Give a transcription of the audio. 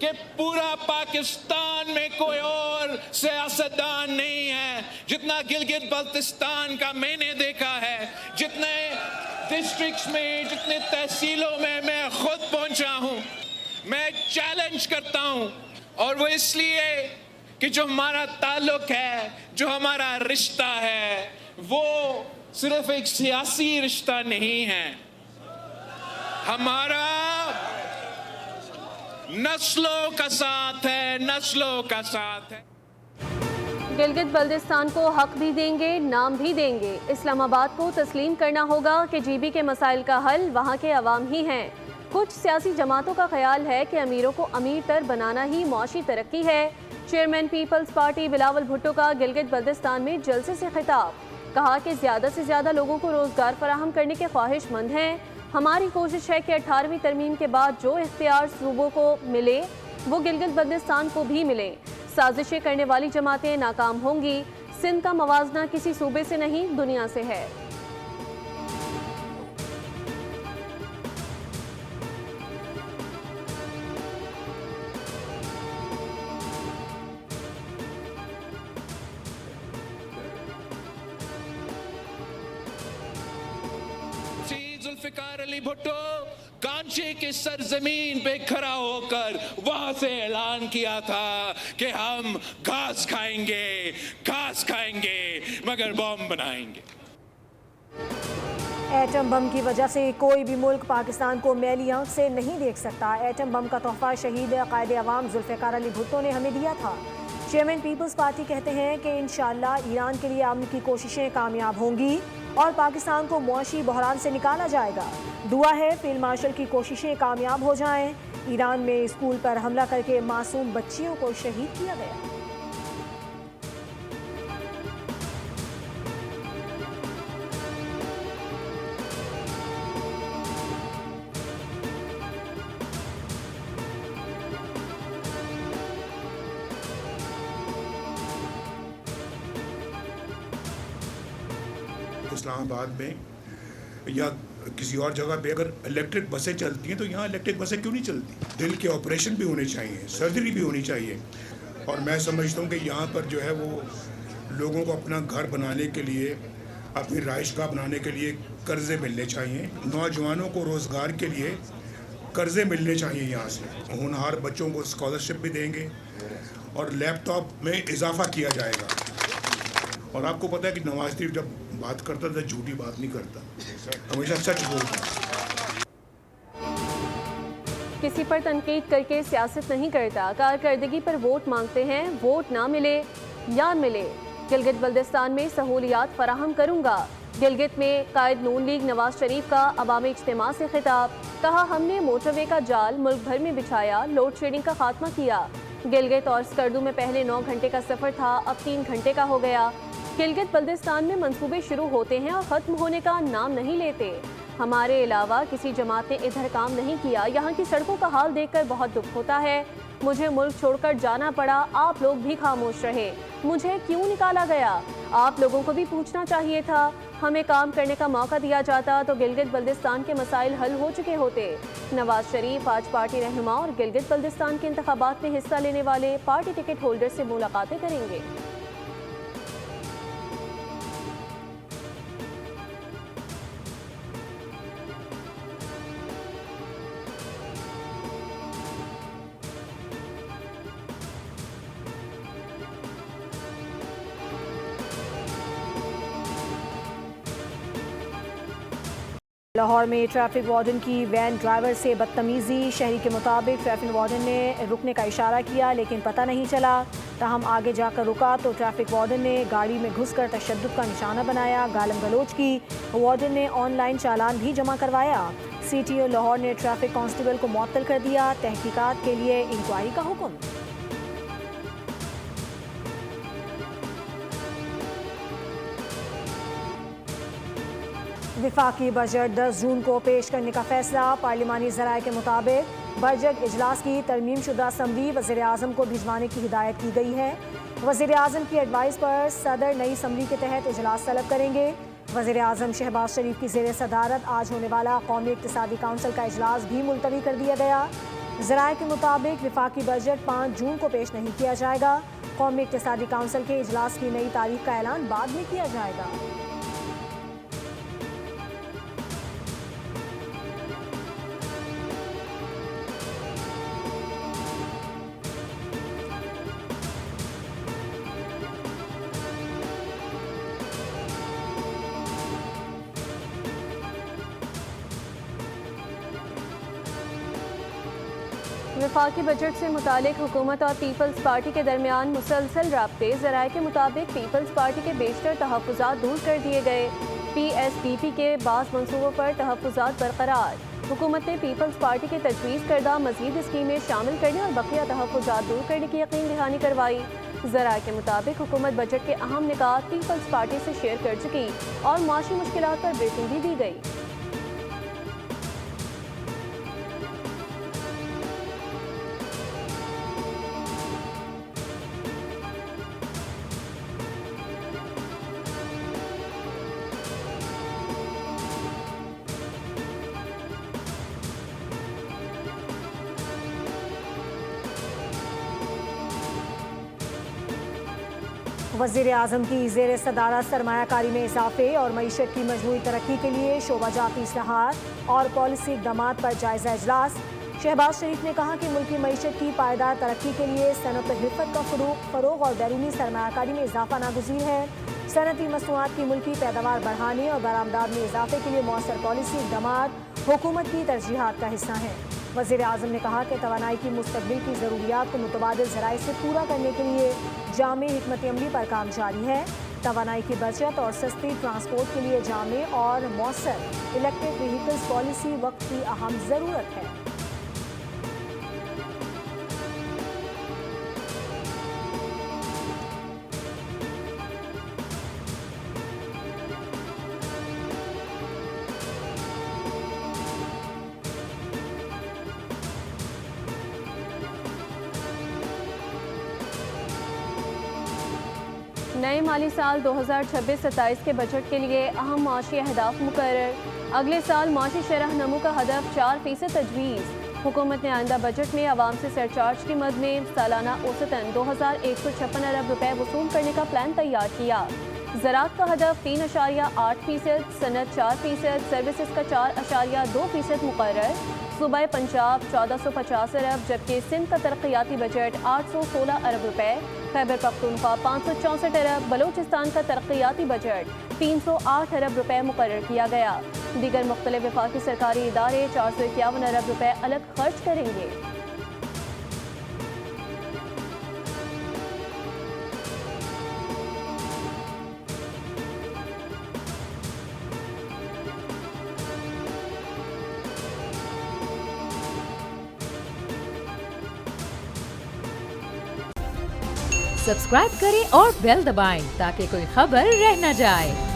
कि पूरा पाकिस्तान में कोई और सियासतदान नहीं है जितना गिलगित बल्तिस्तान का मैंने देखा है। जितने डिस्ट्रिक्ट्स में, जितने तहसीलों में मैं खुद पहुंचा हूं, मैं चैलेंज करता हूं, और वो इसलिए कि जो हमारा ताल्लुक है, जो हमारा रिश्ता है, वो सिर्फ एक सियासी रिश्ता नहीं है। हमारा नस्लों का साथ है, नस्लों का साथ है। गिलगित बल्तिस्तान को हक भी देंगे, नाम भी देंगे। इस्लामाबाद को तस्लीम करना होगा कि जीबी के मसाइल का हल वहाँ के अवाम ही हैं। कुछ सियासी जमातों का ख्याल है कि अमीरों को अमीर तर बनाना ही मुआशी तरक्की है। चेयरमैन पीपल्स पार्टी बिलावल भुट्टो का गिलगित बल्तिस्तान में जलसे से खिताब, कहा कि ज़्यादा से ज़्यादा लोगों को रोज़गार फराहम करने के ख्वाहिशमंद हैं। हमारी कोशिश है कि 18वीं तरमीम के बाद जो इख्तियार सूबों को मिले वो गिलगित बल्तिस्तान को भी मिले। साजिशें करने वाली जमातें नाकाम होंगी। सिंध का मवाजना किसी सूबे से नहीं, दुनिया से है। जुल्फिकार अली भुट्टो कांचे के सरजमीन पे खड़ा होकर वहां से ऐलान किया था कि हम घास खाएंगे मगर बम बनाएंगे। एटम बम की वजह से कोई भी मुल्क पाकिस्तान को मैली आंख से नहीं देख सकता। एटम बम का तोहफा शहीद कायद अवाम जुल्फिकार अली भुट्टो ने हमें दिया था। चेयरमैन पीपल्स पार्टी कहते हैं कि इंशाअल्लाह ईरान के लिए अमन की कोशिशें कामयाब होंगी और पाकिस्तान को मुआशी बहरान से निकाला जाएगा। दुआ है फील्ड मार्शल की कोशिशें कामयाब हो जाएं। ईरान में स्कूल पर हमला करके मासूम बच्चियों को शहीद किया गया। इस्लामाबाद में या किसी और जगह पे अगर इलेक्ट्रिक बसें चलती हैं तो यहाँ इलेक्ट्रिक बसें क्यों नहीं चलती? दिल के ऑपरेशन भी होने चाहिए, सर्जरी भी होनी चाहिए। और मैं समझता हूँ कि यहाँ पर जो है वो लोगों को अपना घर बनाने के लिए, अपनी रिहाइशगाह बनाने के लिए कर्ज़े मिलने चाहिए। नौजवानों को रोज़गार के लिए कर्ज़े मिलने चाहिए यहाँ से। होनहार बच्चों को स्कॉलरशिप भी देंगे और लैपटॉप में इजाफा किया जाएगा। और आपको पता है कि नवाज शरीफ जब बात करता था झूठी बात नहीं करता, हमेशा सच बोलता। किसी पर तनकीद करके सियासत नहीं करता, कारकर्दगी पर वोट मांगते हैं। वोट ना मिले या मिले, गिलगित बल्तिस्तान में सहूलियात फराहम करूंगा। गिलगित में कायद नून लीग नवाज शरीफ का अवामी इज्तिमा से खिताब, कहा हमने मोटरवे का जाल मुल्क भर में बिछाया, लोड शेडिंग का खात्मा किया। गिलगित और स्कर्दू में पहले 9 घंटे का सफर था, अब 3 घंटे का हो गया। गिलगित बल्तिस्तान में मंसूबे शुरू होते हैं और ख़त्म होने का नाम नहीं लेते। हमारे अलावा किसी जमात ने इधर काम नहीं किया। यहाँ की सड़कों का हाल देखकर बहुत दुख होता है। मुझे मुल्क छोड़कर जाना पड़ा, आप लोग भी खामोश रहे। मुझे क्यों निकाला गया? आप लोगों को भी पूछना चाहिए था। हमें काम करने का मौका दिया जाता तो गिलगित बल्तिस्तान के मसाइल हल हो चुके होते। नवाज शरीफ आज पार्टी रहनुमा और गिलगित बल्तिस्तान के इंतखाबात में हिस्सा लेने वाले पार्टी टिकट होल्डर से मुलाकातें करेंगे। लाहौर में ट्रैफिक वार्डन की वैन ड्राइवर से बदतमीजी। शहरी के मुताबिक ट्रैफिक वार्डन ने रुकने का इशारा किया लेकिन पता नहीं चला। ताहम आगे जाकर रुका तो ट्रैफिक वार्डन ने गाड़ी में घुसकर तशद्दुद का निशाना बनाया, गालम गलोच की। वार्डन ने ऑनलाइन चालान भी जमा करवाया। CTO लाहौर ने ट्रैफिक कांस्टेबल को मुअत्तल कर दिया। तहकीकात के लिए इंक्वायरी का हुक्म। विफाकी बजट 10 जून को पेश करने का फैसला। पार्लिमानी ज़राए के मुताबिक बजट इजलास की तरमीम शुदा असम्बली वज़ीर आज़म को भिजवाने की हिदायत की गई है। वज़ीर आज़म की एडवाइस पर सदर नई असम्बली के तहत इजलास तलब करेंगे। वज़ीर आज़म शहबाज शरीफ की ज़ेर सदारत आज होने वाला कौमी इक़्तिसादी काउंसिल का इजलास भी मुलतवी कर दिया गया। ज़राए के मुताबिक वफाकी बजट 5 जून को पेश नहीं किया जाएगा। कौमी इक़्तिसादी काउंसिल के इजलास की नई तारीख का ऐलान बाद में किया जाएगा। वफाकी बजट से मुतालिक हुकूमत और पीपल्स पार्टी के दरमियान मुसलसल राब्ते। ज़राए के मुताबिक पीपल्स पार्टी के बेशतर तहफ़्फ़ुज़ात दूर कर दिए गए। PSDP के बाज़ मनसूबों पर तहफ़्फ़ुज़ात बरकरार। हुकूमत ने पीपल्स पार्टी के तजवीज़ करदा मज़ीद स्कीमें शामिल करने और बकिया तहफ़्फ़ुज़ात दूर करने की यकीन दहानी करवाई। ज़राए के मुताबिक हुकूमत बजट के अहम निकात पीपल्स पार्टी से शेयर कर चुकी और माशी मुश्किलात पर ब्रीफिंग भी दी गई। वज़ीर आज़म की ज़ेर सदारत सरमायाकारी में इजाफे और मईशत की मजमूई तरक्की के लिए शोबाजाती इस्लाहात और पॉलिसी इक़दामात पर जायज़ा इजलास। शहबाज शरीफ ने कहा कि मुल्की मईशत की पायदार तरक्की के लिए सनअत हिरफत का फ़रोग़ और बैरूनी सरमायाकारी में इजाफा नागुज़ीर है। सनती मसनूआत की मुल्की पैदावार बढ़ाने और बरामदात में इजाफे के लिए मौसर पॉलिसी इक़दामात हुकूमत की तरजीहात का हिस्सा हैं। वज़ीर आज़म ने कहा कि तवानाई की मुस्तक़बिल की ज़रूरियात को मुतबादिल ज़राए से पूरा करने के लिए जामे हिकमत अमली पर काम जारी है। तवानाई की बचत और सस्ती ट्रांसपोर्ट के लिए जामे और मौसर इलेक्ट्रिक व्हीकल्स पॉलिसी वक्त की अहम ज़रूरत है। नए माली साल 2026-27 के बजट के लिए अहम माशी अहदाफ मुकर्रर। अगले साल माशी शरह नमू का हदफ 4% तजवीज़। हुकूमत ने आइंदा बजट में आवाम से सरचार्ज की मद में सालाना औसतन 2156 अरब रुपए वसूल करने का प्लान तैयार किया। ज़राअत का हदफ 3.8%, सनत 4%, सर्विसेज का 4.2% मुकर्रर। सूबाए पंजाब 1450 अरब जबकि सिंध का तरक्याती बजट 816 अरब रुपए। खैबर पख्तूनख्वा 564 अरब, बलोचिस्तान का तरक्याती बजट 308 अरब रुपए मुकर्रर किया गया। दीगर मुख्तलिफ वफाकी सरकारी इदारे 451 अरब रुपए अलग खर्च करेंगे। सब्सक्राइब करें और बेल दबाएं ताकि कोई खबर रह न जाए।